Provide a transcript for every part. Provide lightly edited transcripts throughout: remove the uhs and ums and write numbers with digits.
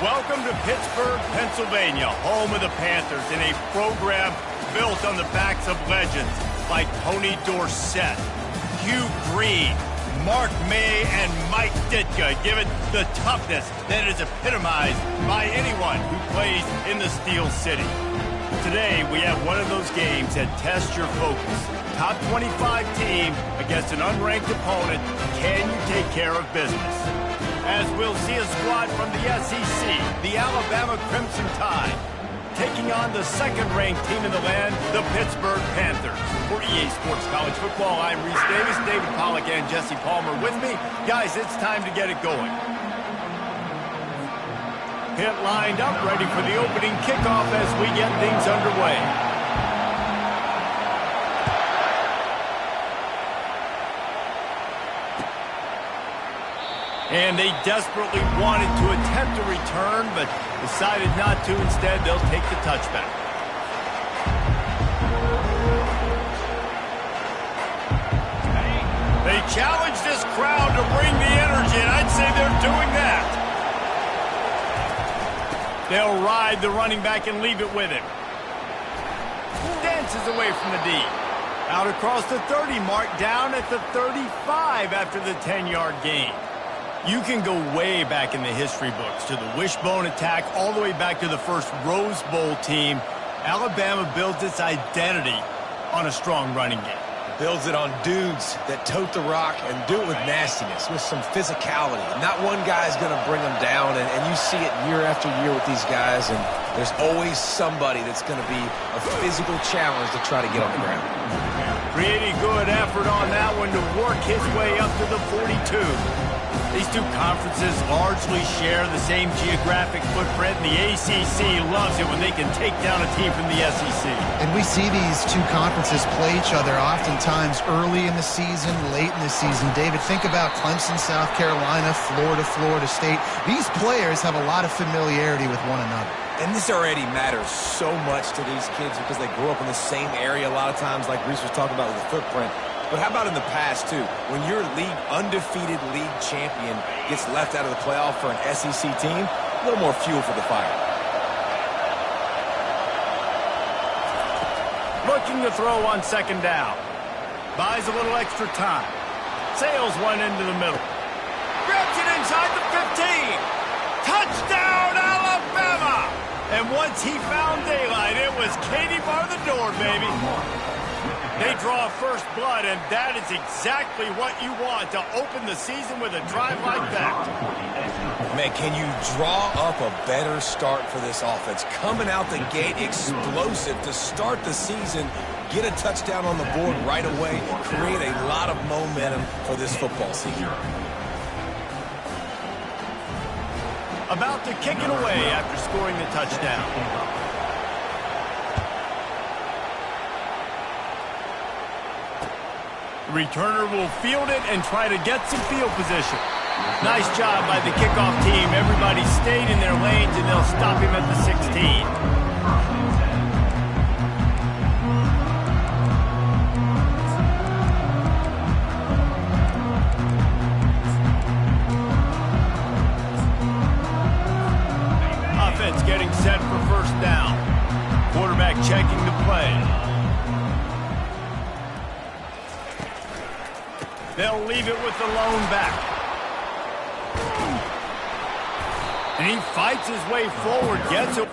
Welcome to Pittsburgh, Pennsylvania, home of the Panthers, in a program built on the backs of legends like Tony Dorsett, Hugh Green, Mark May, and Mike Ditka, given the toughness that is epitomized by anyone who plays in the Steel City. Today, we have one of those games that tests your focus. Top 25 team against an unranked opponent. Can you take care of business? As we'll see a squad from the SEC, the Alabama Crimson Tide, taking on the second-ranked team in the land, the Pittsburgh Panthers. For EA Sports College Football, I'm Reese Davis, David Pollack, and Jesse Palmer with me. Guys, it's time to get it going. Pit lined up, ready for the opening kickoff as we get things underway. And they desperately wanted to attempt a return, but decided not to. Instead, they'll take the touchback. They challenge this crowd to bring the energy, and I'd say they're doing that. They'll ride the running back and leave it with him. Dances away from the D. Out across the 30 mark, down at the 35 after the 10-yard gain. You can go way back in the history books to the wishbone attack, all the way back to the first Rose Bowl team. Alabama builds its identity on a strong running game. Builds it on dudes that tote the rock and do it with nastiness, with some physicality. Not one guy's going to bring them down, and you see it year after year with these guys, and there's always somebody that's going to be a physical challenge to try to get on the ground. Pretty good effort on that one to work his way up to the 42. These two conferences largely share the same geographic footprint, and the ACC loves it when they can take down a team from the SEC. And we see these two conferences play each other oftentimes early in the season, late in the season. David, think about Clemson, South Carolina, Florida, Florida State. These players have a lot of familiarity with one another. And this already matters so much to these kids because they grew up in the same area a lot of times, like Reese was talking about with the footprint. But how about in the past, too? When your undefeated league champion gets left out of the playoff for an SEC team, a little more fuel for the fire. Looking to throw on second down. Buys a little extra time. Sails one into the middle. Grabs it inside the 15. Touchdown, Alabama! And once he found daylight, it was Katie bar the door, baby. They draw first blood, and that is exactly what you want to open the season with a drive like that. Man, can you draw up a better start for this offense? Coming out the gate, explosive to start the season, get a touchdown on the board right away, create a lot of momentum for this football season. About to kick it away after scoring the touchdown. The returner will field it and try to get some field position. Nice job by the kickoff team. Everybody stayed in their lanes, and they'll stop him at the 16. Offense getting set for first down. Quarterback checking the play. They'll leave it with the lone back. And he fights his way forward, gets it.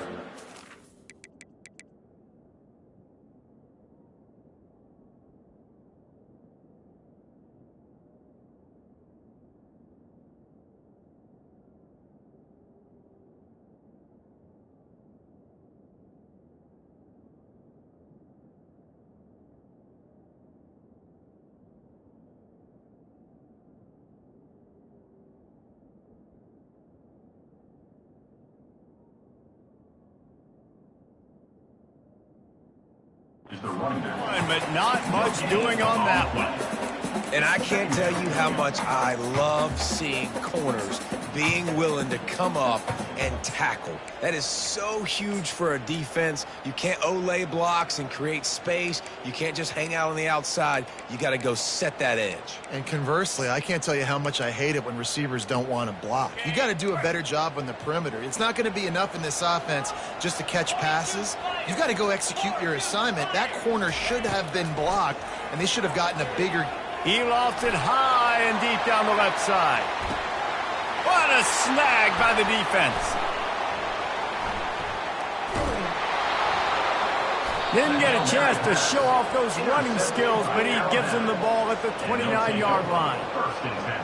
But not much doing on that one. And I can't tell you how much I love seeing corners being willing to come up and tackle. That is so huge for a defense. You can't Olay blocks and create space. You can't just hang out on the outside. You got to go set that edge. And conversely, I can't tell you how much I hate it when receivers don't want to block. You got to do a better job on the perimeter. It's not going to be enough in this offense just to catch passes. You got to go execute your assignment. That corner should have been blocked, and they should have gotten a bigger. He lofts it high and deep down the left side. What a snag by the defense. Didn't get a chance to show off those running skills, but he gives him the ball at the 29-yard line.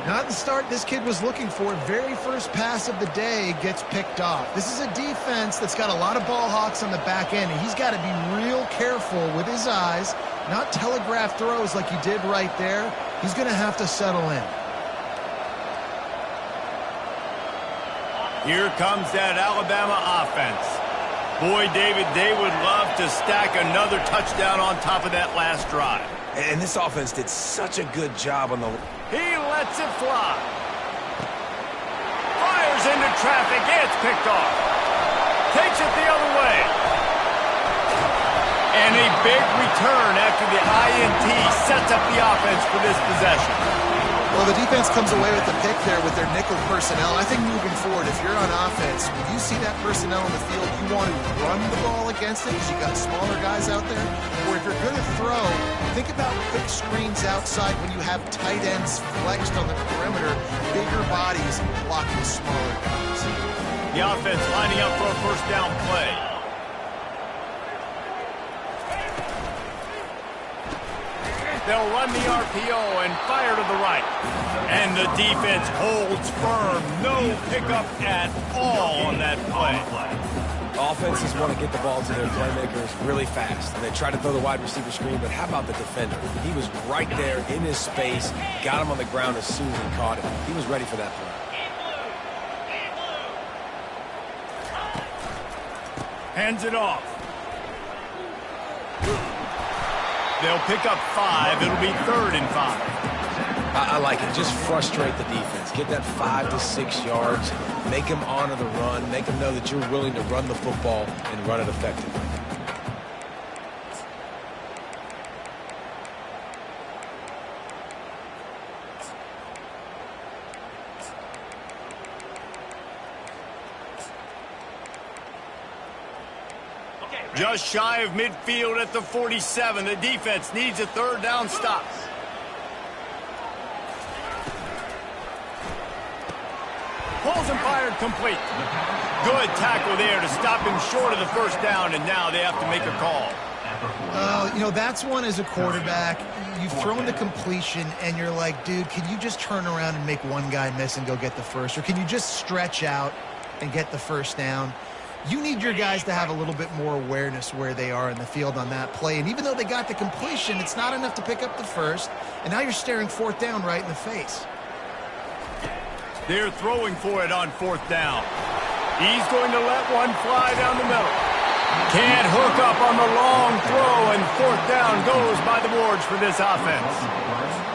Not the start this kid was looking for. Very first pass of the day gets picked off. This is a defense that's got a lot of ball hawks on the back end, and he's got to be real careful with his eyes, not telegraph throws like he did right there. He's going to have to settle in. Here comes that Alabama offense. Boy, David, they would love to stack another touchdown on top of that last drive. And this offense did such a good job on the... He lets it fly. Fires into traffic. It's picked off. Takes it the other way. And a big return after the INT sets up the offense for this possession. Well, the defense comes away with the pick there with their nickel personnel. I think moving forward, if you're on offense, when you see that personnel on the field, you want to run the ball against it because you got smaller guys out there. Or if you're going to throw, think about quick screens outside when you have tight ends flexed on the perimeter, bigger bodies blocking smaller guys. The offense lining up for a first down play. They'll run the RPO and fire to the right. And the defense holds firm. No pickup at all on that play. Offenses want to get the ball to their playmakers really fast. And they try to throw the wide receiver screen, but how about the defender? He was right there in his space, got him on the ground as soon as he caught him. He was ready for that play. Hands it off. They'll pick up 5. It'll be 3rd and 5. I like it. Just frustrate the defense. Get that 5 to 6 yards. Make them honor the run. Make them know that you're willing to run the football and run it effectively. Just shy of midfield at the 47. The defense needs a 3rd down stop. Pulls and fired complete. Good tackle there to stop him short of the first down, and now they have to make a call. You know, that's one as a quarterback. You've thrown the completion, and you're like, dude, can you just turn around and make one guy miss and go get the first? Or can you just stretch out and get the first down? You need your guys to have a little bit more awareness where they are in the field on that play. And even though they got the completion, it's not enough to pick up the first. And now you're staring 4th down right in the face. They're throwing for it on 4th down. He's going to let one fly down the middle. Can't hook up on the long throw, and 4th down goes by the boards for this offense.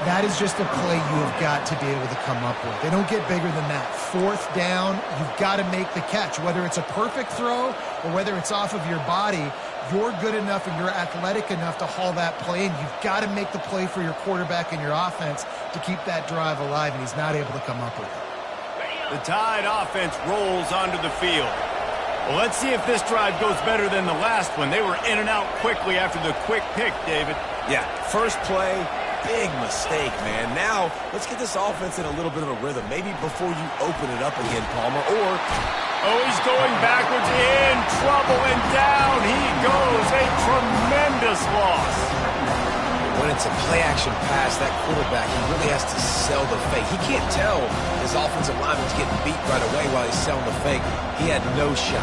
That is just a play you have got to be able to come up with. They don't get bigger than that. 4th down, you've got to make the catch. Whether it's a perfect throw or whether it's off of your body, you're good enough and you're athletic enough to haul that play in. You've got to make the play for your quarterback and your offense to keep that drive alive, and he's not able to come up with it. The Tide offense rolls onto the field. Well, let's see if this drive goes better than the last one. They were in and out quickly after the quick pick, David. Yeah, first play, big mistake, man. Now, let's get this offense in a little bit of a rhythm. Maybe before you open it up again, Palmer, or... Oh, he's going backwards, in trouble, and down he goes. A tremendous loss. When it's a play-action pass, that quarterback, he really has to sell the fake. He can't tell his offensive lineman's getting beat right away while he's selling the fake. He had no shot.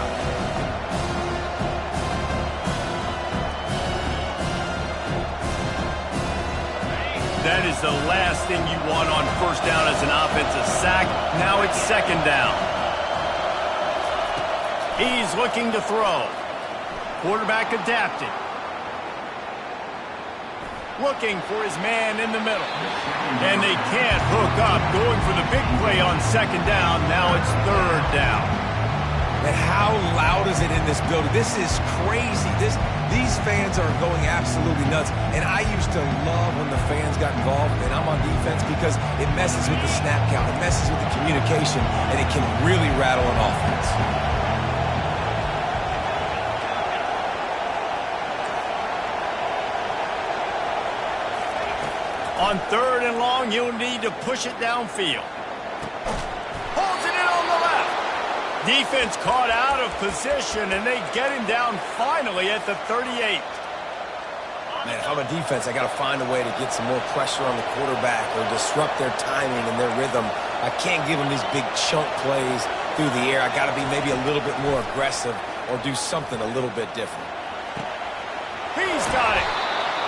That is the last thing you want on first down as an offensive sack. Now it's 2nd down. He's looking to throw. Quarterback adapted. Looking for his man in the middle. And they can't hook up. Going for the big play on 2nd down. Now it's 3rd down. And how loud is it in this building? This is crazy. These fans are going absolutely nuts. And I used to love when the fans got involved, and I'm on defense, because it messes with the snap count, it messes with the communication, and it can really rattle an offense. On 3rd and long, you'll need to push it downfield. Holds it in on the left. Defense caught out of position, and they get him down finally at the 38. Man, if I'm a defense, I got to find a way to get some more pressure on the quarterback or disrupt their timing and their rhythm. I can't give them these big chunk plays through the air. I got to be maybe a little bit more aggressive or do something a little bit different. He's got it.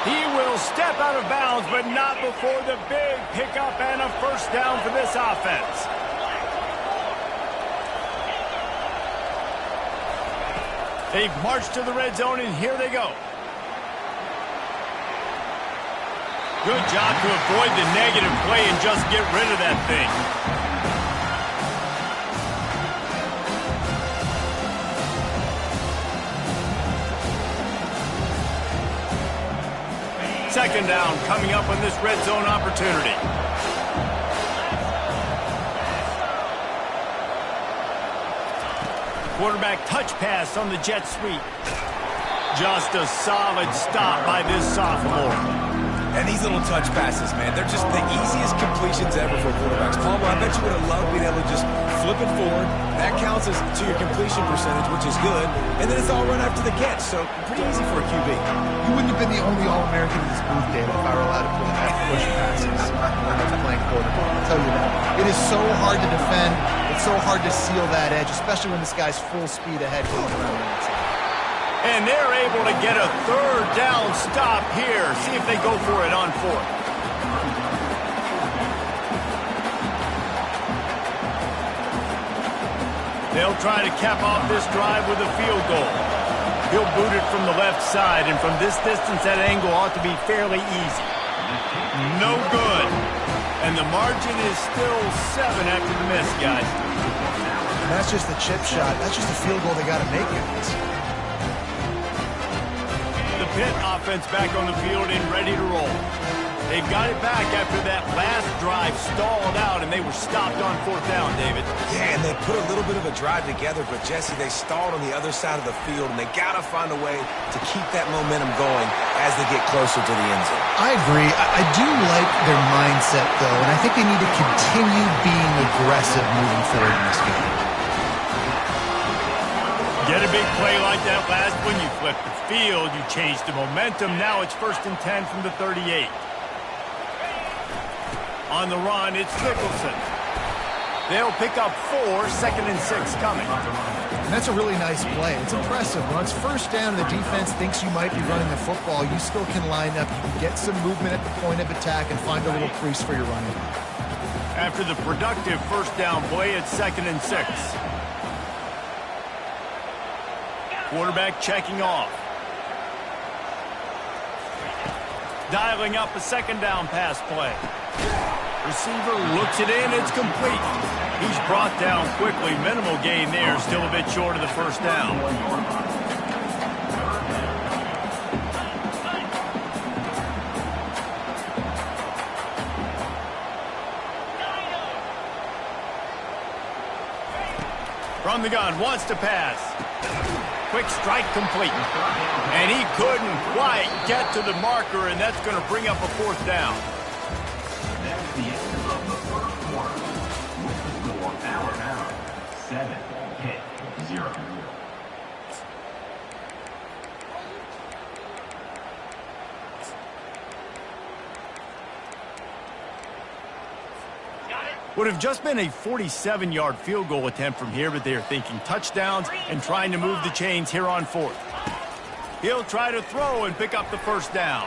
He will step out of bounds, but not before the big pickup and a first down for this offense. They've marched to the red zone, and here they go. Good job to avoid the negative play and just get rid of that thing. Second down coming up on this red zone opportunity. Quarterback touch pass on the jet sweep. Just a solid stop by this sophomore. And these little touch passes, man, they're just the easiest completions ever for quarterbacks. Palmer, I bet you would have loved being able to just flip it forward. That counts as to your completion percentage, which is good. And then it's all run after the catch, so pretty easy for a QB. You wouldn't have been the only All-American in this booth, David, if I were allowed to push passes when I was playing quarterback. I'll tell you that. It is so hard to defend. It's so hard to seal that edge, especially when this guy's full speed ahead going around the outside. And they're able to get a third down stop here. See if they go for it on 4th. They'll try to cap off this drive with a field goal. He'll boot it from the left side, and from this distance, that angle ought to be fairly easy. No good. And the margin is still 7 after the miss, guys. And that's just the chip shot. That's just a field goal they got to make in this. The Pitt offense back on the field and ready to roll. They've got it back after that last drive stalled out, and they were stopped on 4th down, David. Yeah, and they put a little bit of a drive together, but, Jesse, they stalled on the other side of the field, and they got to find a way to keep that momentum going as they get closer to the end zone. I agree. I do like their mindset, though, and I think they need to continue being aggressive moving forward in this game. Get a big play like that last one, you flip the field, you change the momentum. Now it's 1st and 10 from the 38. On the run, it's Nicholson. They'll pick up 4, 2nd and 6 coming. And that's a really nice play. It's impressive. When it's 1st down and the defense thinks you might be running the football, you still can line up. You can get some movement at the point of attack and find a little crease for your running back. After the productive 1st down play, it's 2nd and 6. Quarterback checking off. Dialing up a 2nd down pass play. Receiver looks it in, it's complete. He's brought down quickly. Minimal gain there, still a bit short of the 1st down. From the gun, wants to pass. Quick strike complete. And he couldn't quite get to the marker, and that's going to bring up a 4th down. That's the end of the first quarter. With the score, Alabama 7, Pitt 0. Would have just been a 47-yard field goal attempt from here, but they are thinking touchdowns and trying to move the chains here on 4th. He'll try to throw and pick up the 1st down.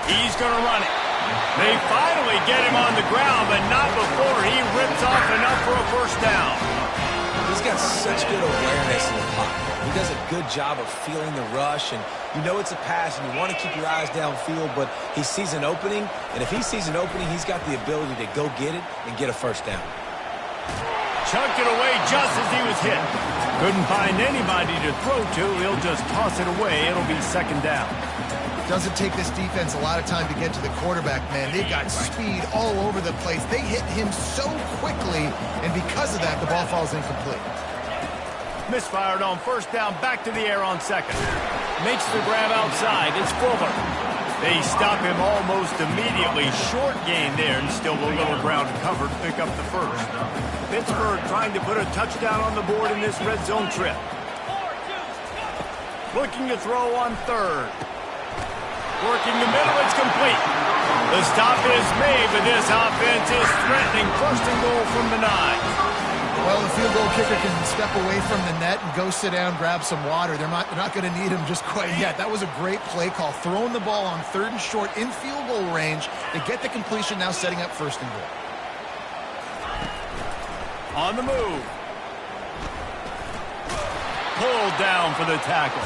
He's going to run it. They finally get him on the ground, but not before he rips off enough for a 1st down. He's got such good awareness in the pocket. He does a good job of feeling the rush, and you know it's a pass, and you want to keep your eyes downfield, but he sees an opening, and if he sees an opening, he's got the ability to go get it and get a 1st down. Chucked it away just as he was hit. Couldn't find anybody to throw to. He'll just toss it away. It'll be second down. Doesn't take this defense a lot of time to get to the quarterback, man. They've got speed all over the place. They hit him so quickly, and because of that, the ball falls incomplete. Misfired on first down, back to the air on second. Makes the grab outside. It's Fuller. They stop him almost immediately. Short gain there, and still a little ground to cover to pick up the first. Pittsburgh trying to put a touchdown on the board in this red zone trip. Looking to throw on third. Working the middle, it's complete. The stop is made, but this offense is threatening. First and goal from the 9. Well, the field goal kicker can step away from the net and go sit down, grab some water. They're not going to need him just quite yet. That was a great play call. Throwing the ball on third and short in field goal range. They get the completion, now setting up first and goal. On the move. Pulled down for the tackle.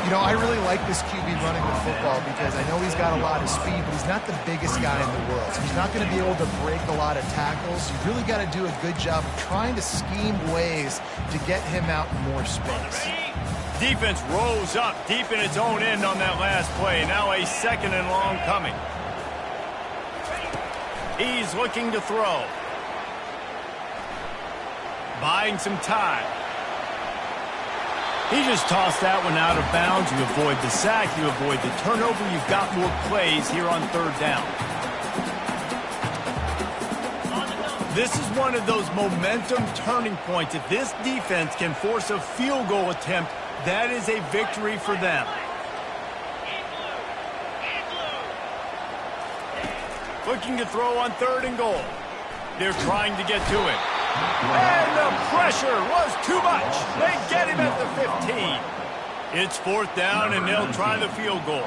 You know, I really like this QB running the football because I know he's got a lot of speed, but he's not the biggest guy in the world. So he's not going to be able to break a lot of tackles. You really got to do a good job of trying to scheme ways to get him out in more space. Defense rose up deep in its own end on that last play. Now a second and long coming. He's looking to throw. Buying some time. He just tossed that one out of bounds. You avoid the sack, you avoid the turnover. You've got more plays here on third down. This is one of those momentum turning points. If this defense can force a field goal attempt, that is a victory for them. Looking to throw on third and goal. They're trying to get to it. And the pressure was too much. They get him at the 15. It's fourth down, and they'll try the field goal.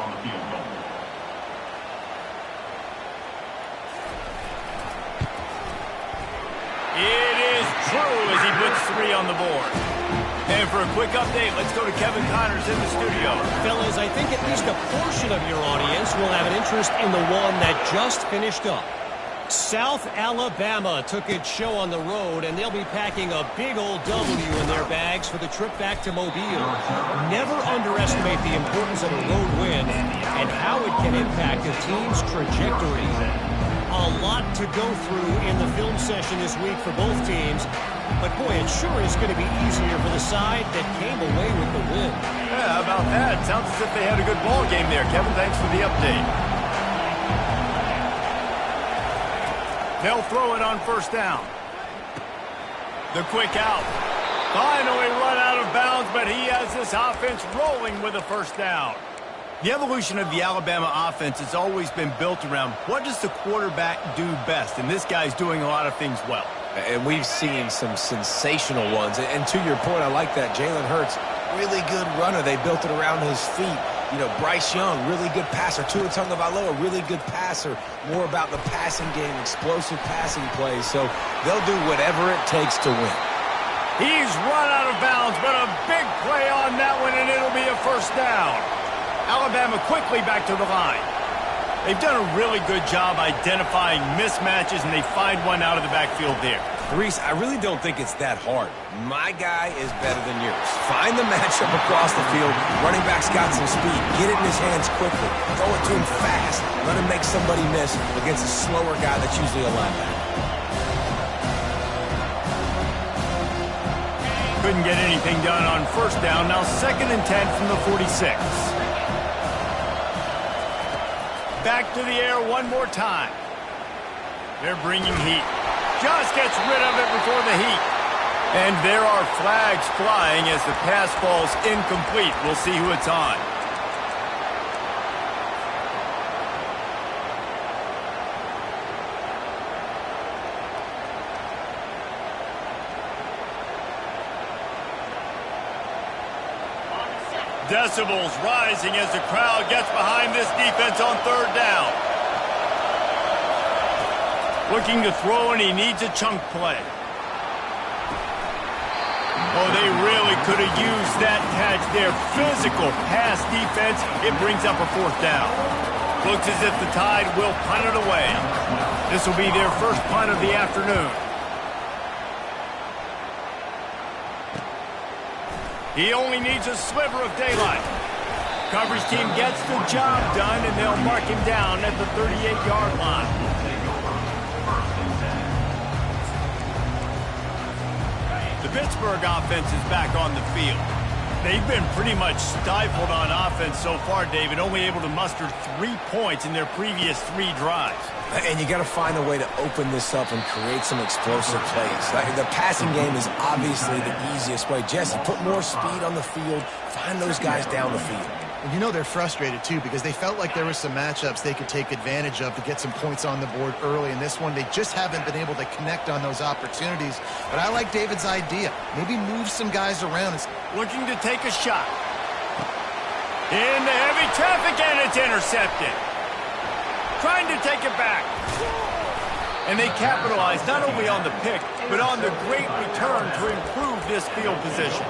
It is true as he puts 3 on the board. And for a quick update, let's go to Kevin Connors in the studio. Fellas, I think at least a portion of your audience will have an interest in the one that just finished up. South Alabama took its show on the road, and they'll be packing a big old W in their bags for the trip back to Mobile. Never underestimate the importance of a road win and how it can impact a team's trajectory. A lot to go through in the film session this week for both teams, but boy, it sure is going to be easier for the side that came away with the win. Yeah, how about that? Sounds as if they had a good ball game there. Kevin, thanks for the update. They'll throw it on first down. The quick out. Finally run out of bounds, but he has this offense rolling with a first down. The evolution of the Alabama offense has always been built around what does the quarterback do best, and this guy's doing a lot of things well. And we've seen some sensational ones. And to your point, I like that. Jalen Hurts, really good runner. They built it around his feet. You know, Bryce Young, really good passer. Tua Tagovailoa, really good passer. More about the passing game, explosive passing plays. So they'll do whatever it takes to win. He's run out of bounds, but a big play on that one, and it'll be a first down. Alabama quickly back to the line. They've done a really good job identifying mismatches, and they find one out of the backfield there. Reese, I really don't think it's that hard. My guy is better than yours. Find the matchup across the field. Running back's got some speed. Get it in his hands quickly. Throw it to him fast. Let him make somebody miss against a slower guy that's usually a linebacker. Couldn't get anything done on first down. Now second and 10 from the 46. Back to the air one more time. They're bringing heat. Just gets rid of it before the heat. And there are flags flying as the pass falls incomplete. We'll see who it's on. Decibels rising as the crowd gets behind this defense on third down. Looking to throw, and he needs a chunk play. Oh, they really could have used that catch there. Physical pass defense. It brings up a fourth down. Looks as if the Tide will punt it away. This will be their first punt of the afternoon. He only needs a sliver of daylight. Coverage team gets the job done, and they'll mark him down at the 38-yard line. The Pittsburgh offense is back on the field. They've been pretty much stifled on offense so far, David, only able to muster 3 points in their previous 3 drives. And you got to find a way to open this up and create some explosive plays. The passing game is obviously the easiest way. Jesse, put more speed on the field. Find those guys down the field. And you know they're frustrated, too, because they felt like there were some matchups they could take advantage of to get some points on the board early. In this one, they just haven't been able to connect on those opportunities. But I like David's idea. Maybe move some guys around. Looking to take a shot. Into heavy traffic, and it's intercepted. Trying to take it back. And they capitalize not only on the pick, but on the great return to improve this field position.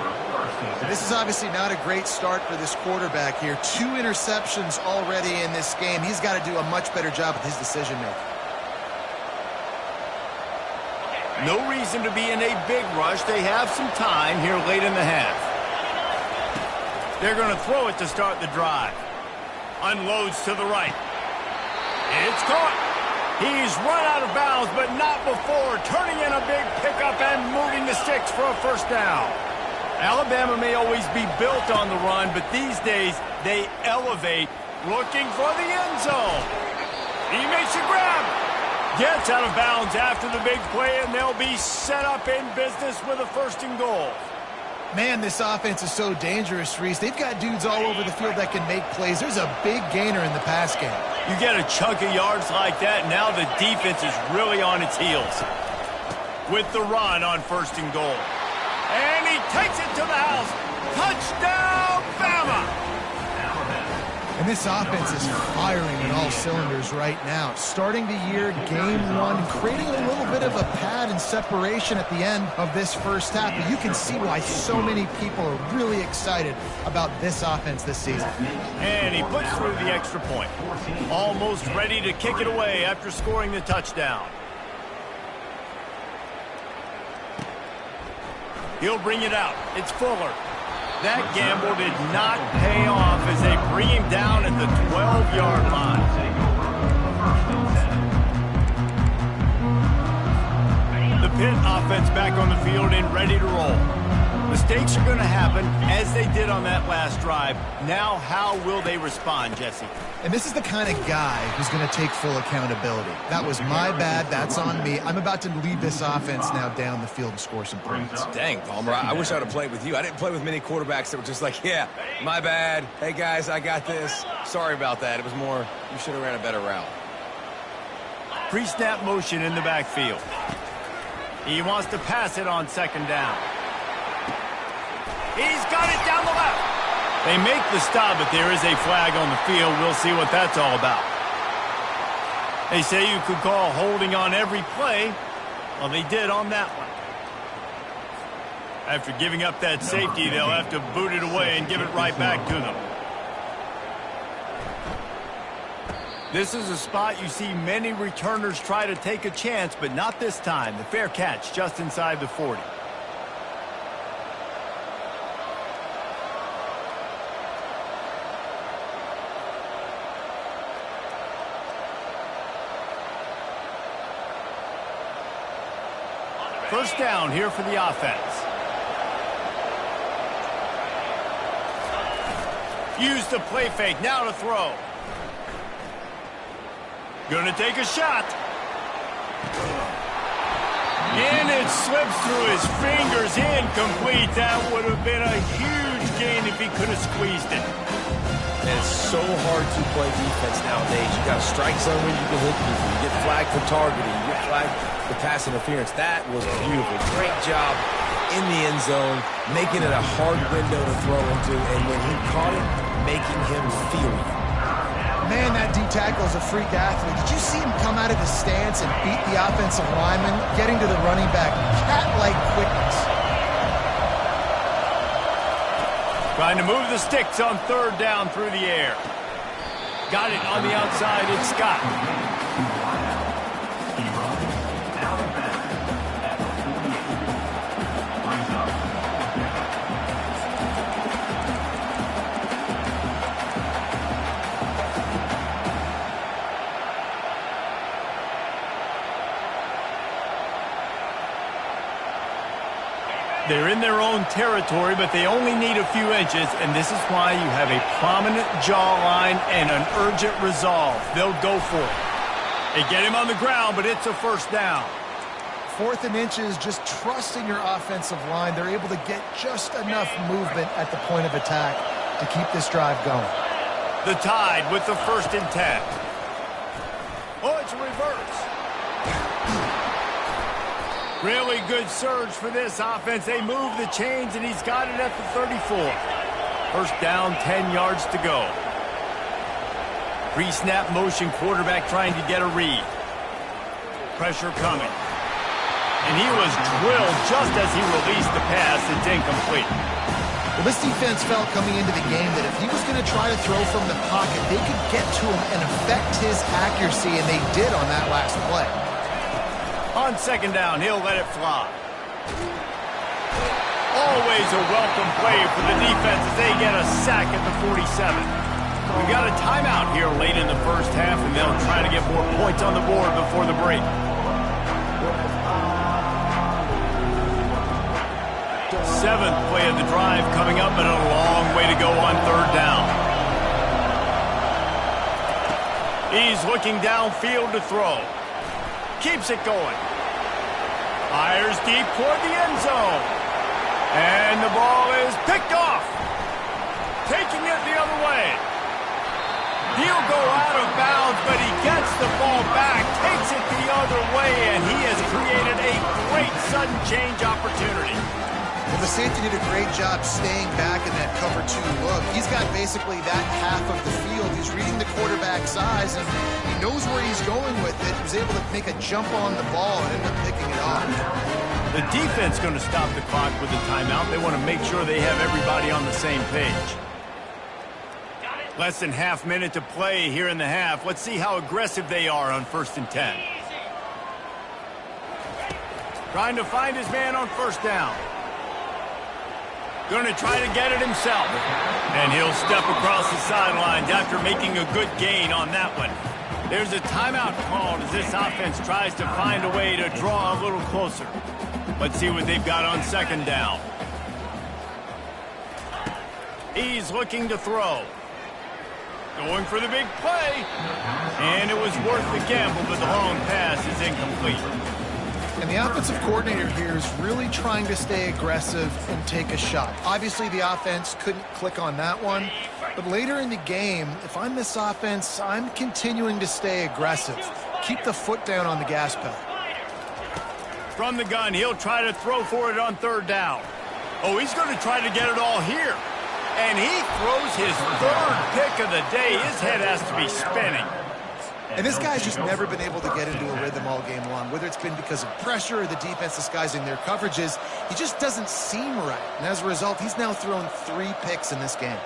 This is obviously not a great start for this quarterback here. 2 interceptions already in this game. He's got to do a much better job with his decision-making. No reason to be in a big rush. They have some time here late in the half. They're going to throw it to start the drive. Unloads to the right. It's caught. He's run out of bounds, but not before turning in a big pickup and moving the sticks for a first down. Alabama may always be built on the run, but these days they elevate, looking for the end zone. He makes a grab. Gets out of bounds after the big play, and they'll be set up in business with a 1st and goal. Man, this offense is so dangerous, Reese. They've got dudes all over the field that can make plays. There's a big gainer in the pass game. You get a chunk of yards like that, now the defense is really on its heels. With the run on 1st and goal. And he takes it to the house. Touchdown, Bama! And this offense is firing on all cylinders right now. Starting the year, game 1, creating a little bit of a pad and separation at the end of this first half. But you can see why so many people are really excited about this offense this season. And he puts through the extra point. Almost ready to kick it away after scoring the touchdown. He'll bring it out. It's Fuller. That gamble did not pay off as they bring him down at the 12-yard line. The Pitt offense back on the field and ready to roll. Mistakes are going to happen as they did on that last drive. Now how will they respond, Jesse? And this is the kind of guy who's going to take full accountability. That was my bad. That's on me. I'm about to lead this offense now down the field and score some points. Dang, Palmer, I wish I would have played with you. I didn't play with many quarterbacks that were just like, yeah, my bad. Hey, guys, I got this. Sorry about that. It was more, you should have ran a better route. Pre-snap motion in the backfield. He wants to pass it on 2nd down. He's got it down the left. They make the stop, but there is a flag on the field. We'll see what that's all about. They say you could call holding on every play. Well, they did on that one. After giving up that safety, they'll have to boot it away and give it right back to them. This is a spot you see many returners try to take a chance, but not this time. The fair catch just inside the 40. First down here for the offense. Use the play fake, now to throw. Gonna take a shot. And it slips through his fingers, incomplete. That would have been a huge gain if he could have squeezed it. And it's so hard to play defense nowadays. You got a strike zone where you can hit people. You get flagged for targeting. You get flagged for pass interference. That was beautiful. Great job in the end zone, making it a hard window to throw into. And when he caught it, making him feel it. Man, that D-tackle is a freak athlete. Did you see him come out of his stance and beat the offensive lineman, getting to the running back? Cat-like quickness. Trying to move the sticks on 3rd down through the air. Got it on the outside. It's Scott. They're in their own territory, but they only need a few inches, and this is why you have a prominent jawline and an urgent resolve. They'll go for it. They get him on the ground, but it's a first down. 4th and inches, just trusting your offensive line. They're able to get just enough movement at the point of attack to keep this drive going. The Tide with the 1st and 10. Oh, it's a reverse. Really good surge for this offense. They move the chains, and he's got it at the 34. First down, 10 yards to go. Pre-snap motion, quarterback trying to get a read. Pressure coming. And he was drilled just as he released the pass. It's incomplete. Well, this defense felt coming into the game that if he was going to try to throw from the pocket, they could get to him and affect his accuracy, and they did on that last play. On 2nd down, he'll let it fly. Always a welcome play for the defense as they get a sack at the 47. We've got a timeout here late in the first half, and they'll try to get more points on the board before the break. 7th play of the drive coming up, but a long way to go on 3rd down. He's looking downfield to throw. Keeps it going. Fires deep toward the end zone. And the ball is picked off. Taking it the other way. He'll go out of bounds, but he gets the ball back, takes it the other way, and he has created a great sudden change opportunity. Well, the safety did a great job staying back in that cover 2 look. He's got basically that half of the field. He's reading the quarterback's eyes, and he knows where he's going with it. He was able to make a jump on the ball and end up picking it off. The defense going to stop the clock with a timeout. They want to make sure they have everybody on the same page. Less than half minute to play here in the half. Let's see how aggressive they are on 1st and 10. Trying to find his man on 1st down. Going to try to get it himself. And he'll step across the sidelines after making a good gain on that one. There's a timeout called as this offense tries to find a way to draw a little closer. Let's see what they've got on 2nd down. He's looking to throw. Going for the big play. And it was worth the gamble, but the long pass is incomplete. And the offensive coordinator here is really trying to stay aggressive and take a shot. Obviously, the offense couldn't click on that one. But later in the game, if I'm this offense, I'm continuing to stay aggressive. Keep the foot down on the gas pedal. From the gun, he'll try to throw for it on 3rd down. Oh, he's going to try to get it all here. And he throws his 3rd pick of the day. His head has to be spinning. And this guy's just never been able to get into a rhythm all game long, whether it's been because of pressure or the defense disguising their coverages. He just doesn't seem right. And as a result, he's now thrown 3 picks in this game.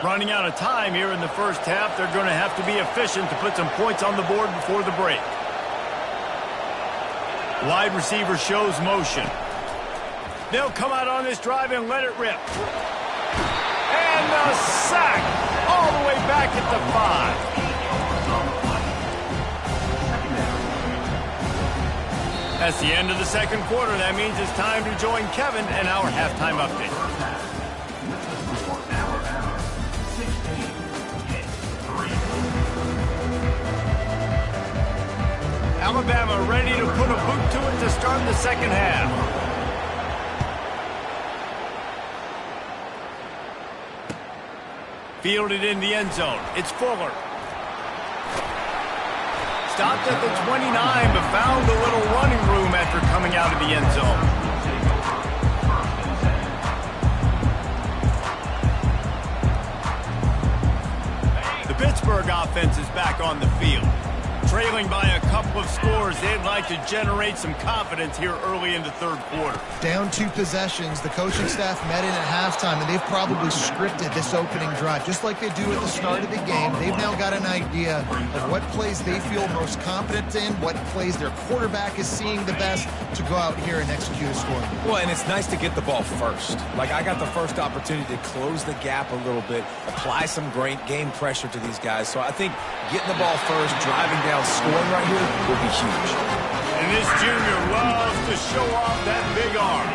Running out of time here in the first half. They're going to have to be efficient to put some points on the board before the break. Wide receiver shows motion. They'll come out on this drive and let it rip. And a sack all the way back at the 5. That's the end of the second quarter. That means it's time to join Kevin and our halftime update. Alabama ready to put a boot to it to start the second half. Fielded in the end zone. It's Fuller. Stopped at the 29, but found a little running room after coming out of the end zone. The Pittsburgh offense is back on the field. trailing by a couple of scores. They'd like to generate some confidence here early in the third quarter. Down 2 possessions. The coaching staff met in at halftime, and they've probably scripted this opening drive. Just like they do at the start of the game, they've now got an idea of what plays they feel most confident in, what plays their quarterback is seeing the best to go out here and execute a score. Well, and it's nice to get the ball first. Like, I got the first opportunity to close the gap a little bit, apply some great game pressure to these guys. So I think getting the ball first, driving down, scoring right here will be huge. And this junior loves to show off that big arm.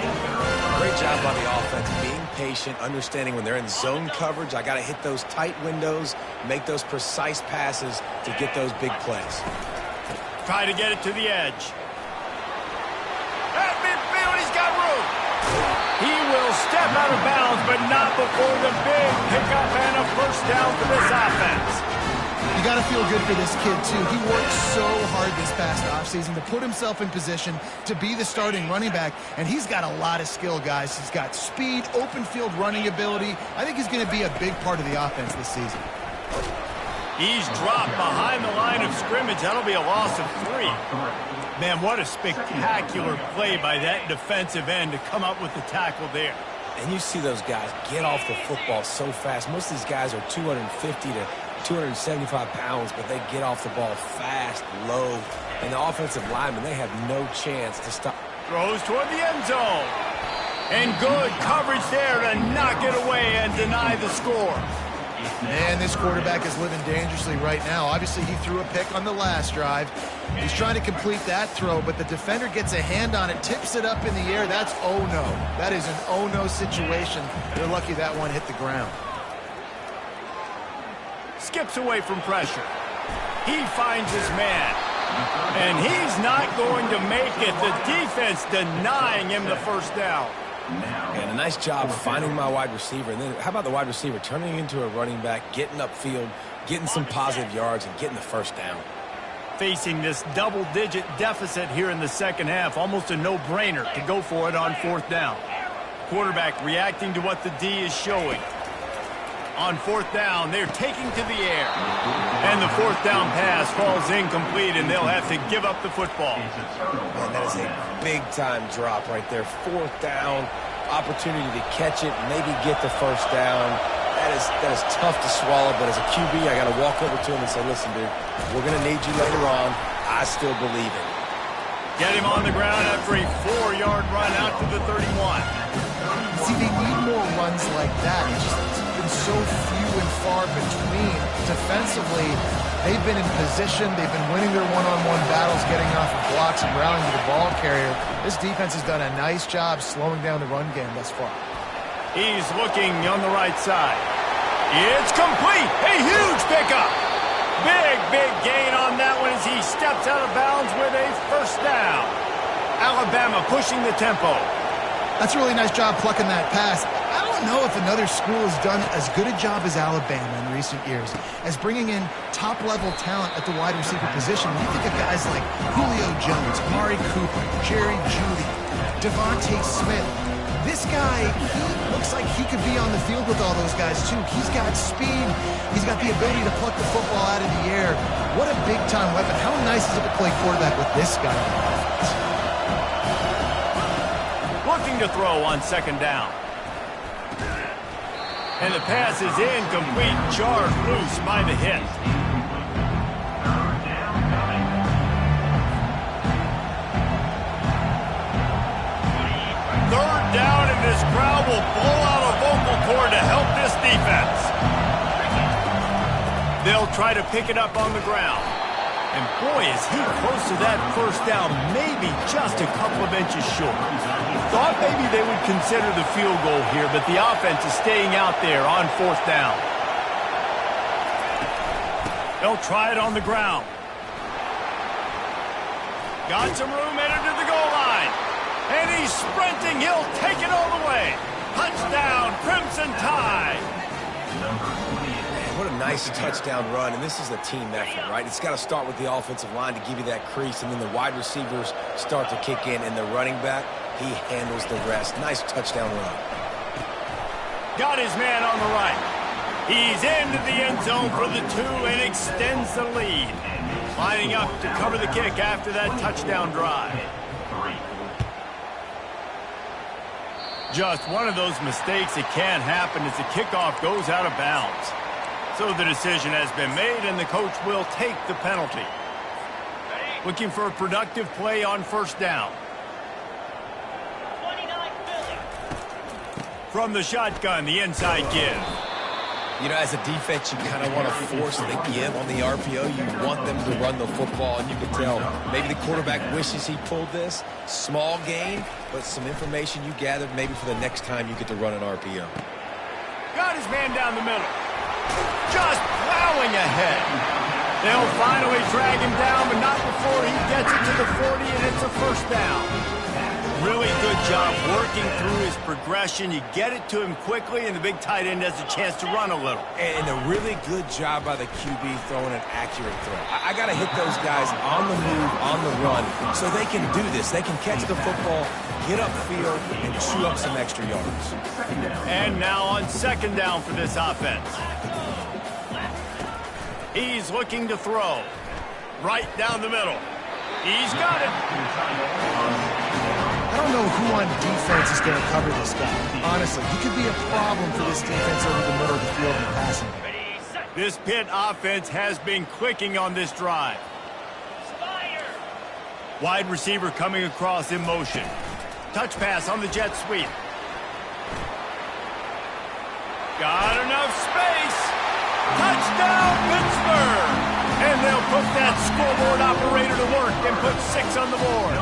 Great job by the offense, being patient, understanding when they're in zone coverage, I got to hit those tight windows, make those precise passes to get those big plays. Try to get it to the edge. At midfield, he's got room. He will step out of bounds, but not before the big pickup and a first down for this offense. You got to feel good for this kid, too. He worked so hard this past offseason to put himself in position to be the starting running back, and he's got a lot of skill, guys. He's got speed, open field running ability. I think he's going to be a big part of the offense this season. He's dropped behind the line of scrimmage. That'll be a loss of 3. Man, what a spectacular play by that defensive end to come up with the tackle there. And you see those guys get off the football so fast. Most of these guys are 250 to 275 pounds, but they get off the ball fast, low. And the offensive linemen, they have no chance to stop. Throws toward the end zone. And good coverage there to knock it away and deny the score. Man, this quarterback is living dangerously right now. Obviously, he threw a pick on the last drive. He's trying to complete that throw, but the defender gets a hand on it, tips it up in the air. That's oh-no. That is an oh-no situation. They're lucky that one hit the ground. Skips away from pressure. He finds his man. And he's not going to make it. The defense denying him the first down. And a nice job finding my wide receiver. And then how about the wide receiver turning into a running back, getting upfield, getting some positive yards, and getting the first down. Facing this double-digit deficit here in the second half, almost a no-brainer to go for it on fourth down. Quarterback reacting to what the D is showing. On fourth down, they're taking to the air. And the fourth down pass falls incomplete, and they'll have to give up the football. Man, that is a big-time drop right there. Fourth down, opportunity to catch it, maybe get the first down. That is tough to swallow, but as a QB, I got to walk over to him and say, listen, dude, we're going to need you later on. I still believe it. Get him on the ground after a 4-yard run out to the 31. See, they need more runs like that. It's been so few and far between. Defensively, they've been in position. They've been winning their one-on-one battles, getting off of blocks and rallying to the ball carrier. This defense has done a nice job slowing down the run game thus far. He's looking on the right side. It's complete. A huge pickup. Big gain on that one as he steps out of bounds with a first down. Alabama pushing the tempo. That's a really nice job plucking that pass. I don't know if another school has done as good a job as Alabama in recent years as bringing in top-level talent at the wide receiver position. When you think of guys like Julio Jones, Amari Cooper, Jerry Jeudy, Devontae Smith, this guy, he looks like he could be on the field with all those guys, too. He's got speed. He's got the ability to pluck the football out of the air. What a big-time weapon. How nice is it to play quarterback with this guy on the offense? Looking to throw on second down. And the pass is incomplete, jarred loose by the hit. Third down, and this crowd will blow out a vocal cord to help this defense. They'll try to pick it up on the ground. And boy, is he close to that first down, maybe just a couple of inches short. Thought maybe they would consider the field goal here, but the offense is staying out there on fourth down. They'll try it on the ground. Got some room, headed to the goal line. And he's sprinting. He'll take it all the way. Touchdown, Crimson Tide. What a nice touchdown run, and this is a team effort, right? It's got to start with the offensive line to give you that crease, and then the wide receivers start to kick in, and the running back, he handles the rest. Nice touchdown run. Got his man on the right. He's into the end zone for the 2 and extends the lead. Lining up to cover the kick after that touchdown drive. Just one of those mistakes that can happen as the kickoff goes out of bounds. So the decision has been made, and the coach will take the penalty. Looking for a productive play on first down. From the shotgun, the inside give. You know, as a defense, you kind of want to force the give on the RPO. You want them to run the football, and you can tell maybe the quarterback wishes he pulled this. Small gain, but some information you gathered maybe for the next time you get to run an RPO. Got his man down the middle. Just plowing ahead. They'll finally drag him down, but not before he gets it to the 40, and it's a first down. Really good job working through his progression. You get it to him quickly, and the big tight end has a chance to run a little. And a really good job by the QB throwing an accurate throw. I got to hit those guys on the move, on the run, so they can do this. They can catch the football, get upfield, and chew up some extra yards. And now on second down for this offense. He's looking to throw. Right down the middle. He's got it. I don't know who on defense is going to cover this guy. Honestly, he could be a problem for this defense over the middle of the field in the passing game. This Pitt offense has been clicking on this drive. Wide receiver coming across in motion. Touch pass on the jet sweep. Got enough space. Touchdown, Pittsburgh! And they'll put that scoreboard operator to work and put 6 on the board.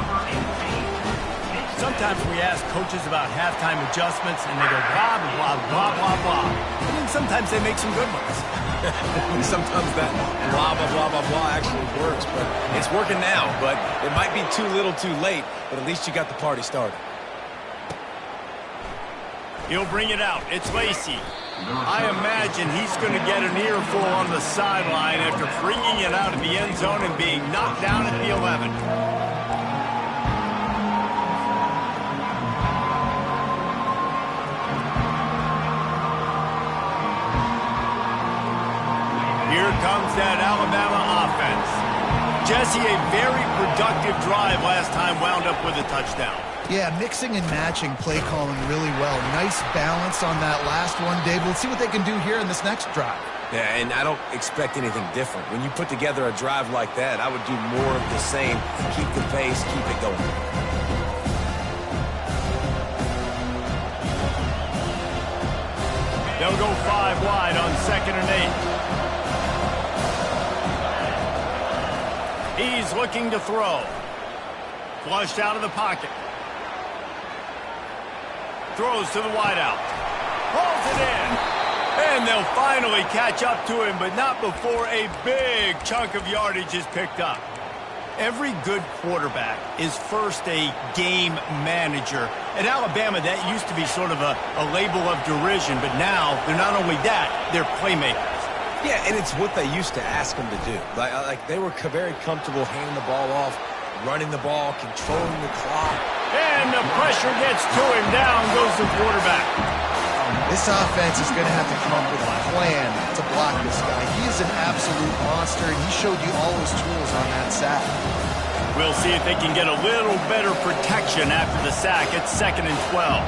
Sometimes we ask coaches about halftime adjustments, and they go blah, blah, blah, blah, blah. And then sometimes they make some good ones. Sometimes that blah, blah, blah, blah, blah actually works, but it's working now. But it might be too little too late, but at least you got the party started. He'll bring it out. It's Lacy. I imagine he's going to get an earful on the sideline after bringing it out of the end zone and being knocked down at the 11. Here comes that Alabama offense. Jesse, a very productive drive last time, wound up with a touchdown. Yeah, mixing and matching play calling really well. Nice balance on that last one, Dave. We'll see what they can do here in this next drive. Yeah, and I don't expect anything different. When you put together a drive like that, I would do more of the same. Keep the pace, keep it going. They'll go 5 wide on 2nd and 8. He's looking to throw. Flushed out of the pocket. Throws to the wideout. Hauls it in. And they'll finally catch up to him, but not before a big chunk of yardage is picked up. Every good quarterback is first a game manager. At Alabama, that used to be sort of a label of derision, but now they're not only that, they're playmakers. Yeah, and it's what they used to ask them to do. Like they were very comfortable handing the ball off, running the ball, controlling the clock. And the pressure gets to him. Down goes the quarterback. This offense is going to have to come up with a plan to block this guy. He is an absolute monster, and he showed you all his tools on that sack. We'll see if they can get a little better protection after the sack. It's 2nd and 12.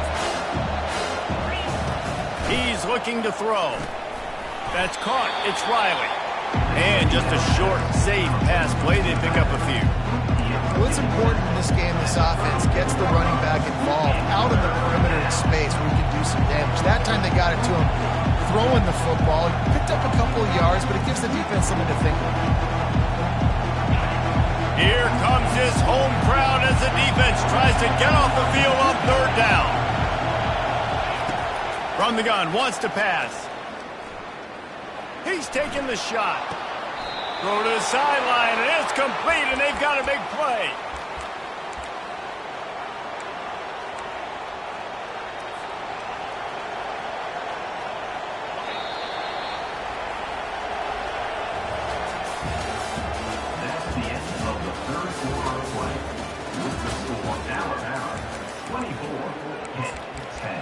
He's looking to throw. That's caught. It's Riley. And just a short, safe pass play. They pick up a few. What's important in this game, this offense gets the running back involved out in the perimeter in space where he can do some damage. That time they got it to him throwing the football. He picked up a couple of yards, but it gives the defense something to think about. Here comes his home crowd as the defense tries to get off the field on 3rd down. From the gun, wants to pass. He's taking the shot. Throw to the sideline, and it's complete, and they've got a big play. That's the end of the 3rd quarter of play. With the score, Alabama 24-10.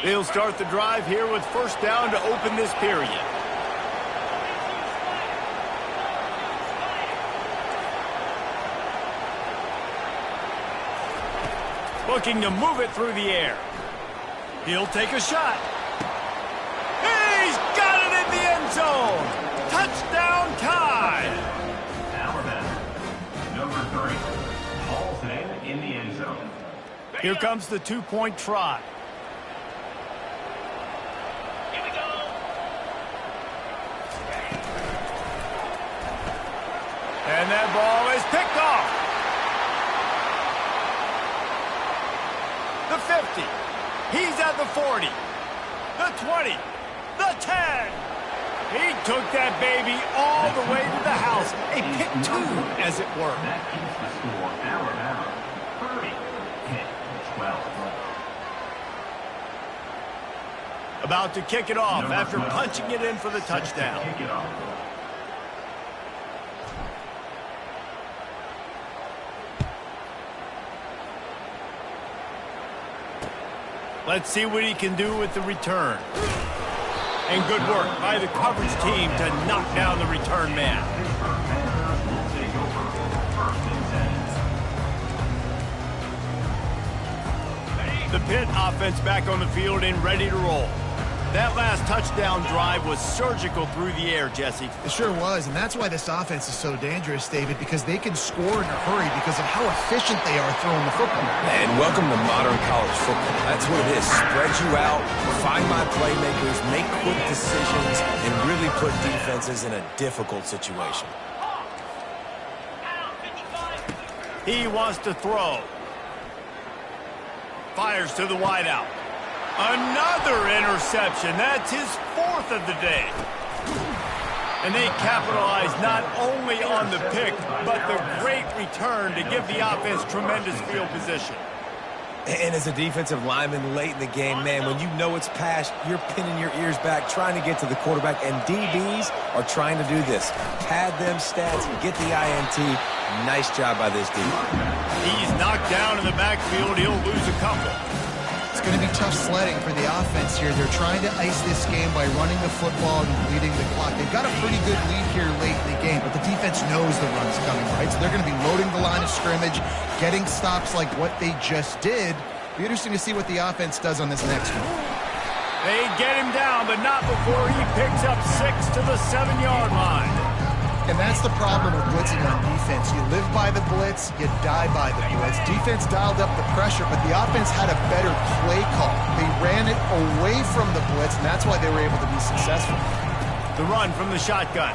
They'll start the drive here with first down to open this period. Looking to move it through the air. He'll take a shot. He's got it in the end zone. Touchdown Tide. Alabama, number 3, hauls it in the end zone. Here comes the two-point try. Here we go. And that ball is picked off. The 50. He's at the 40. The 20. The 10. He took that baby all the way to the house. A pick 2, as it were. That keeps the score Alabama 30, pick 12. About to kick it off Number after 12. punching it in for the Set to touchdown. kick it off. Let's see what he can do with the return. And good work by the coverage team to knock down the return man. Pittsburgh Panthers will take over first and 10. The Pitt offense back on the field and ready to roll. That last touchdown drive was surgical through the air, Jesse. It sure was, and that's why this offense is so dangerous, David, because they can score in a hurry because of how efficient they are throwing the football. And welcome to modern college football. That's what it is. Spread you out, find my playmakers, make quick decisions, and really put defenses in a difficult situation. He wants to throw. Fires to the wideout. Another interception. That's his 4th of the day. And they capitalize not only on the pick, but the great return to give the offense tremendous field position. And as a defensive lineman late in the game, man, when you know it's passed, you're pinning your ears back, trying to get to the quarterback, and DBs are trying to do this. Pad them stats, get the INT. Nice job by this defense. He's knocked down in the backfield. He'll lose a couple. It's going to be tough sledding for the offense here. They're trying to ice this game by running the football and bleeding the clock. They've got a pretty good lead here late in the game, but the defense knows the run's coming, right? So they're going to be loading the line of scrimmage, getting stops like what they just did. Be interesting to see what the offense does on this next one. They get him down, but not before he picks up 6 to the 7-yard line. And that's the problem with blitzing on defense. You live by the blitz, you die by the blitz. Defense dialed up the pressure, but the offense had a better play call. They ran it away from the blitz, and that's why they were able to be successful. The run from the shotgun.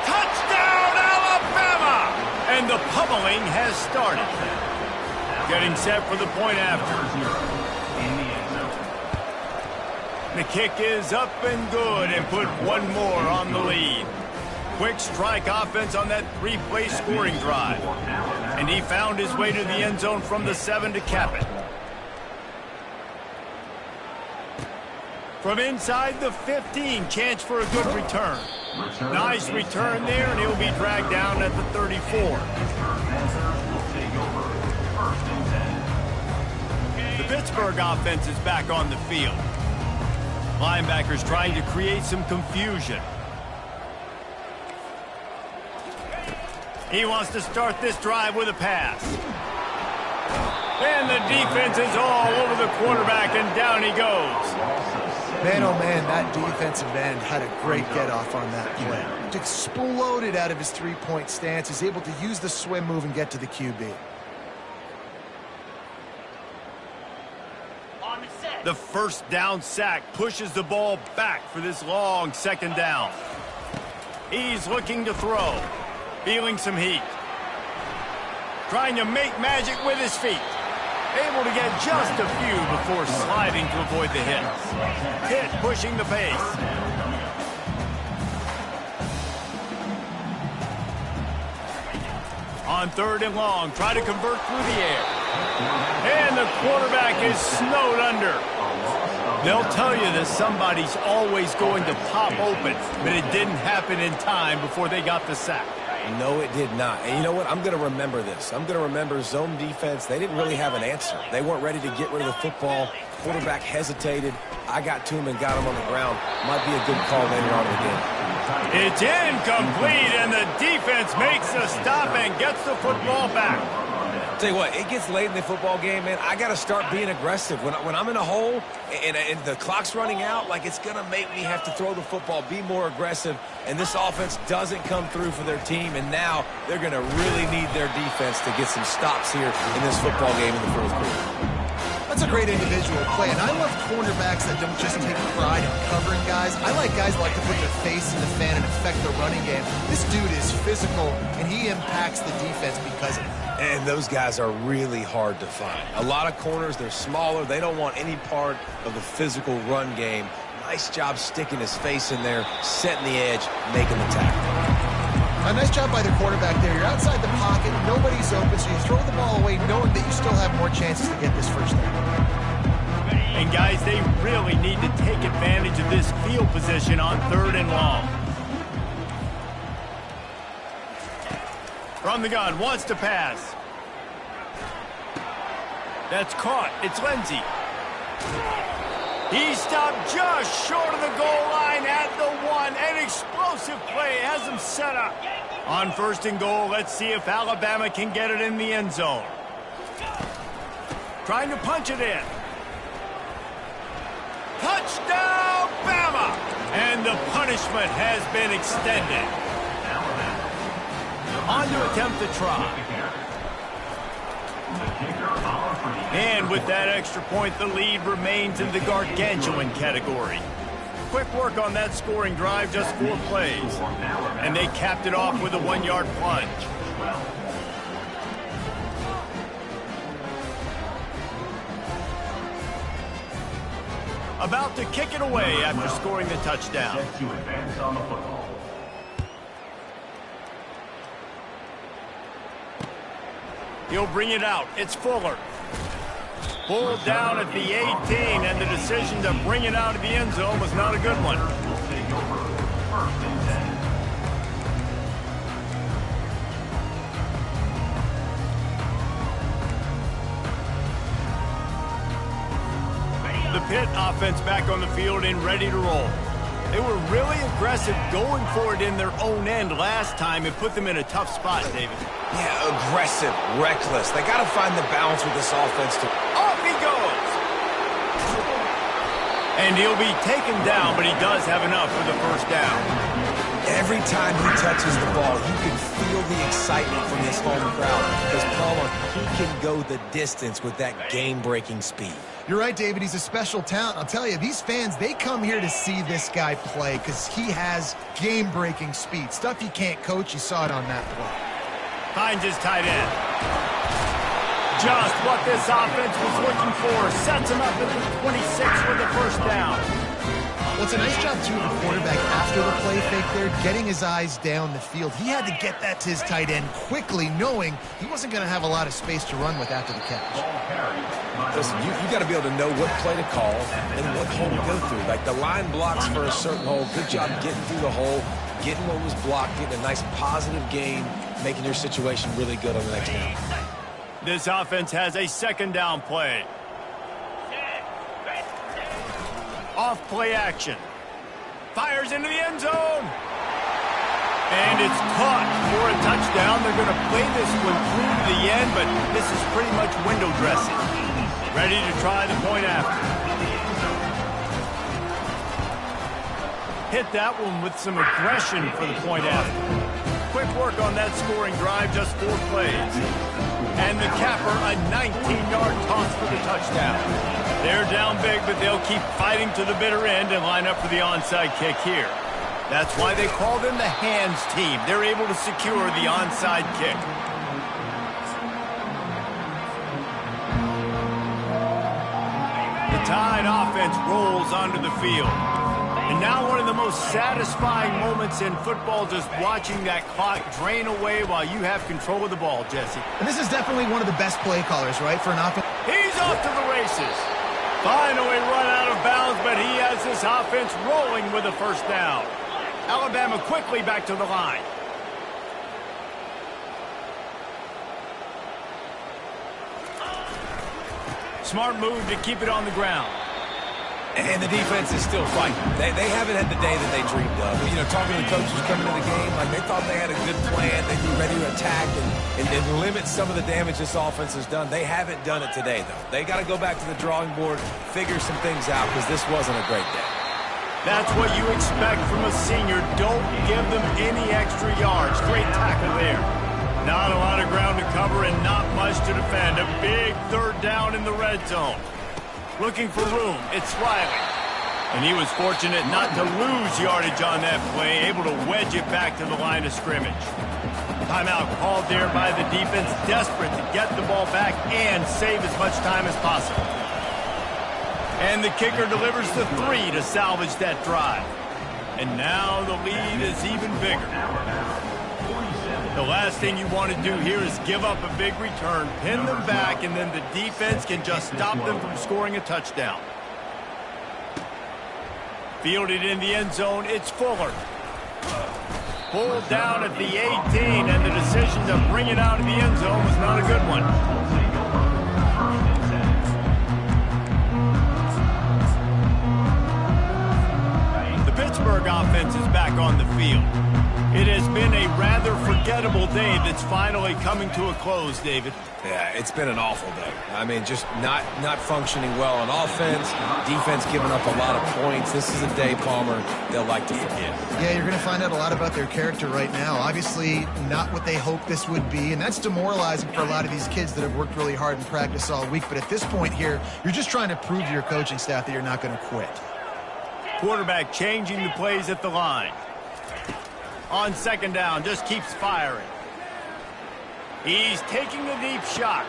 Touchdown, Alabama! And the pummeling has started. Getting set for the point after. In the end zone. The kick is up and good and put one more on the lead. Quick strike offense on that 3-play scoring drive. And he found his way to the end zone from the 7 to cap it. From inside the 15, chance for a good return. Nice return there, and he'll be dragged down at the 34. Pittsburgh Panthers will take over first and 10. The Pittsburgh offense is back on the field. Linebackers trying to create some confusion. He wants to start this drive with a pass. And the defense is all over the quarterback, and down he goes. Man, oh man, that defensive end had a great get-off on that play. It exploded out of his three-point stance. He's able to use the swim move and get to the QB. The first down sack pushes the ball back for this long second down. He's looking to throw. Feeling some heat. Trying to make magic with his feet. Able to get just a few before sliding to avoid the hit. Pitt pushing the pace. On 3rd and long, try to convert through the air. And the quarterback is snowed under. They'll tell you that somebody's always going to pop open, but it didn't happen in time before they got the sack. No, it did not. And you know what? I'm going to remember this. I'm going to remember zone defense. They didn't really have an answer. They weren't ready to get rid of the football. Quarterback hesitated. I got to him and got him on the ground. Might be a good call later on in the game. It's incomplete, and the defense makes a stop and gets the football back. Tell you what, it gets late in the football game, man. I got to start being aggressive. When I'm in a hole and the clock's running out, like, it's going to make me have to throw the football, be more aggressive, and this offense doesn't come through for their team, and now they're going to really need their defense to get some stops here in this football game in the fourth quarter. That's a great individual play, and I love cornerbacks that don't just take pride in covering guys. I like guys that like to put their face in the fan and affect the running game. This dude is physical, and he impacts the defense because of it. And those guys are really hard to find. A lot of corners, they're smaller. They don't want any part of the physical run game. Nice job sticking his face in there, setting the edge, making the tackle. A nice job by the quarterback there. You're outside the pocket, nobody's open, so you throw the ball away knowing that you still have more chances to get this first down. And guys, they really need to take advantage of this field position on 3rd and long. From the gun, wants to pass. That's caught. It's Lindsey. He stopped just short of the goal line at the 1. An explosive play has him set up. On 1st and goal, let's see if Alabama can get it in the end zone. Trying to punch it in. Touchdown, Bama! And the punishment has been extended. On to attempt to try. And with that extra point, the lead remains in the gargantuan category. Quick work on that scoring drive, just 4 plays. And they capped it off with a 1-yard plunge. About to kick it away after scoring the touchdown. Set to advance on the football. He'll bring it out. It's Fuller. Pulled down at the 18, and the decision to bring it out of the end zone was not a good one. Will take over 1st and 10. The Pitt offense back on the field and ready to roll. They were really aggressive going for it in their own end last time. It put them in a tough spot, David. Yeah, aggressive, reckless. They got to find the balance with this offense. Off he goes! And he'll be taken down, but he does have enough for the first down. Every time he touches the ball, you can feel the excitement from this home crowd because Palmer, he can go the distance with that game-breaking speed. You're right, David. He's a special talent. I'll tell you, these fans, they come here to see this guy play because he has game-breaking speed. Stuff you can't coach. You saw it on that play. Finds his tight end. Just what this offense was looking for. Sets him up at the 26 with the first down. Well, it's a nice job, too, of the quarterback after the play fake there, getting his eyes down the field. He had to get that to his tight end quickly, knowing he wasn't going to have a lot of space to run with after the catch. Listen, you got to be able to know what play to call and what hole to go through. Like, the line blocks for a certain hole. Good job getting through the hole, getting what was blocked, getting a nice positive gain, making your situation really good on the next down. This offense has a 2nd down play. Off play action. Fires into the end zone. And it's caught for a touchdown. They're going to play this one through to the end, but this is pretty much window dressing. Ready to try the point after. Hit that one with some aggression for the point after. Quick work on that scoring drive, just 4 plays. And the capper, a 19-yard toss for the touchdown. They're down big, but they'll keep fighting to the bitter end and line up for the onside kick here. That's why they call them the hands team. They're able to secure the onside kick. The Tide offense rolls onto the field. And now one of the most satisfying moments in football, just watching that clock drain away while you have control of the ball, Jesse. And this is definitely one of the best play callers, right, for an offense. He's off to the races. Finally run out of bounds, but he has this offense rolling with a first down. Alabama quickly back to the line. Smart move to keep it on the ground. And the defense is still fighting. They haven't had the day that they dreamed of. You know, talking to the coaches coming into the game, like they thought they had a good plan. They'd be ready to attack and limit some of the damage this offense has done. They haven't done it today, though. They got to go back to the drawing board, figure some things out, because this wasn't a great day. That's what you expect from a senior. Don't give them any extra yards. Great tackle there. Not a lot of ground to cover and not much to defend. A big third down in the red zone. Looking for room, it's Riley. And he was fortunate not to lose yardage on that play, able to wedge it back to the line of scrimmage. Timeout called there by the defense, desperate to get the ball back and save as much time as possible. And the kicker delivers the 3 to salvage that drive. And now the lead is even bigger. The last thing you want to do here is give up a big return, pin them back, and then the defense can just stop them from scoring a touchdown. Fielded in the end zone, it's Fuller. Pulled down at the 18, and the decision to bring it out of the end zone was not a good one. The Pittsburgh offense is back on the field. It has been a rather forgettable day that's finally coming to a close, David. Yeah, it's been an awful day. I mean, just not functioning well on offense, defense giving up a lot of points. This is a day, Palmer, they'll like to forget. Yeah, you're going to find out a lot about their character right now. Obviously, not what they hoped this would be, and that's demoralizing for a lot of these kids that have worked really hard in practice all week. But at this point here, you're just trying to prove to your coaching staff that you're not going to quit. Quarterback changing the plays at the line. On second down, just keeps firing. He's taking a deep shot.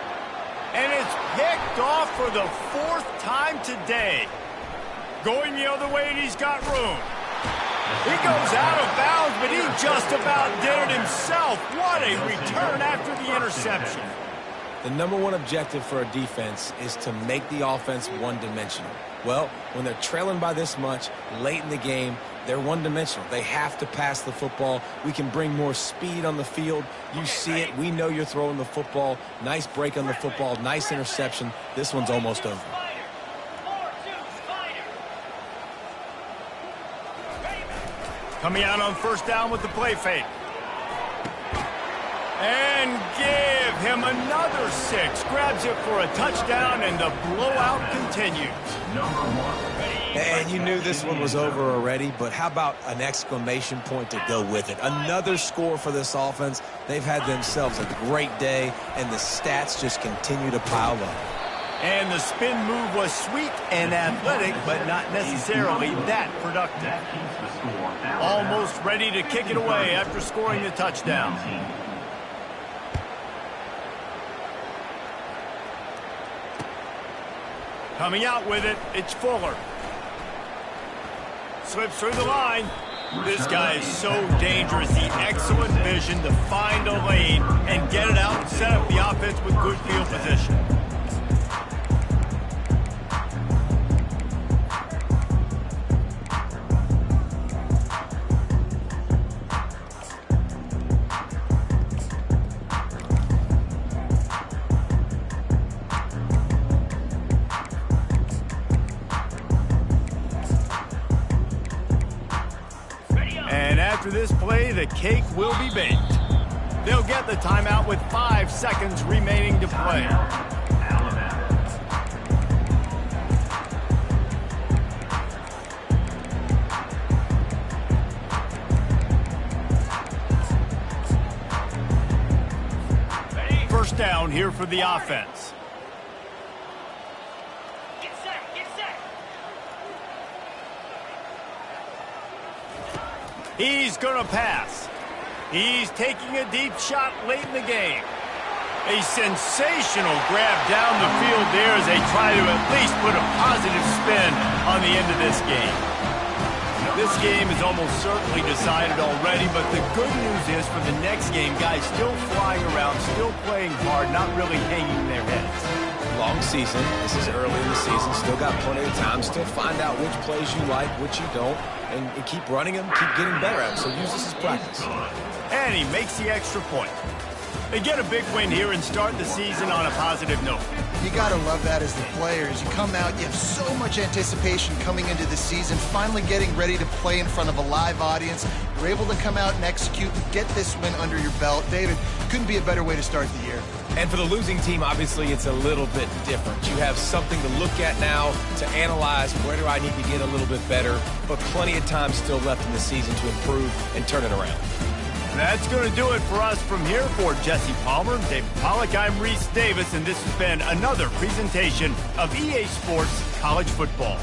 And it's picked off for the 4th time today. Going the other way, and he's got room. He goes out of bounds, but he just about did it himself. What a return after the interception. The number one objective for a defense is to make the offense one-dimensional. Well, when they're trailing by this much late in the game, they're one-dimensional. They have to pass the football. We can bring more speed on the field. You see it. We know you're throwing the football. Nice break on the football. Nice interception. This one's almost over. Coming out on first down with the play fake. And give him another 6. Grabs it for a touchdown, and the blowout continues. And you knew this one was over already, but how about an exclamation point to go with it? Another score for this offense. They've had themselves a great day, and the stats just continue to pile up. And the spin move was sweet and athletic, but not necessarily that productive. Almost ready to kick it away after scoring the touchdown. Coming out with it, it's Fuller. Slips through the line. This guy is so dangerous. The excellent vision to find a lane and get it out and set up the offense with good field position. After this play, the cake will be baked. They'll get the timeout with 5 seconds remaining to play. First down here for the offense. He's going to pass. He's taking a deep shot late in the game. A sensational grab down the field there as they try to at least put a positive spin on the end of this game. This game is almost certainly decided already, but the good news is for the next game, guys still flying around, still playing hard, not really hanging their heads. Long season. This is early in the season. Still got plenty of time. Still find out which plays you like, which you don't, and keep running them, keep getting better at them. So use this as practice. And he makes the extra point. They get a big win here and start the season on a positive note. You got to love that as the players. You come out, you have so much anticipation coming into the season, finally getting ready to play in front of a live audience. You're able to come out and execute and get this win under your belt. David, couldn't be a better way to start the year. And for the losing team, obviously, it's a little bit different. You have something to look at now, to analyze where do I need to get a little bit better, but plenty of time still left in the season to improve and turn it around. That's going to do it for us from here. For Jesse Palmer, David Pollack, I'm Reese Davis, and this has been another presentation of EA Sports College Football.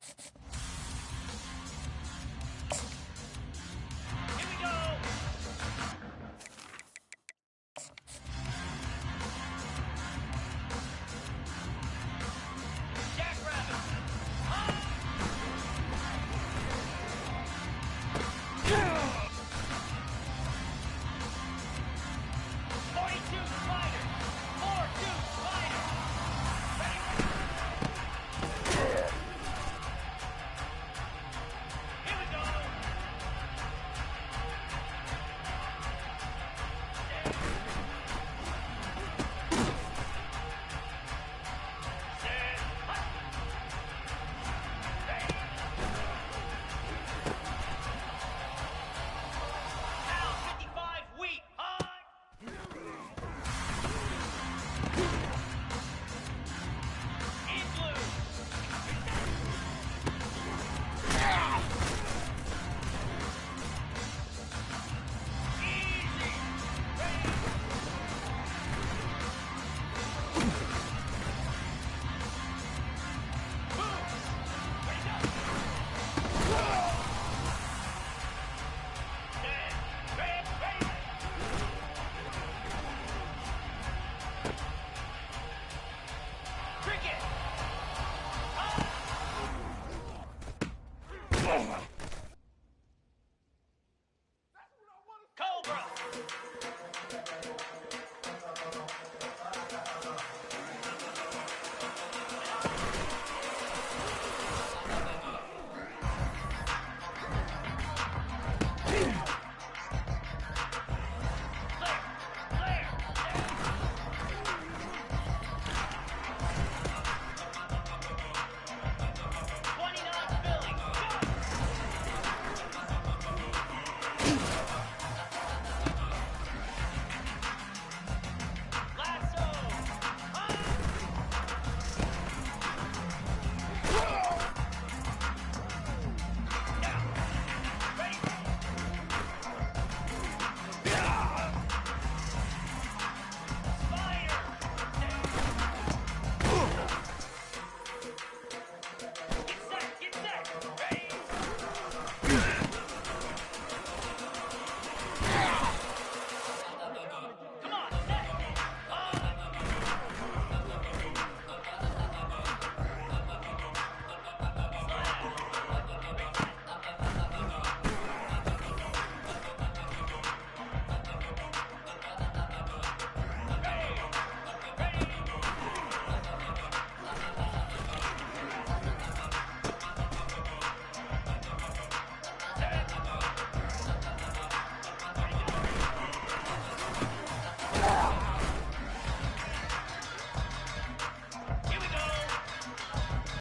Here we go. Jackrabbit. 42 spiders. 4-2 spiders. Here we go.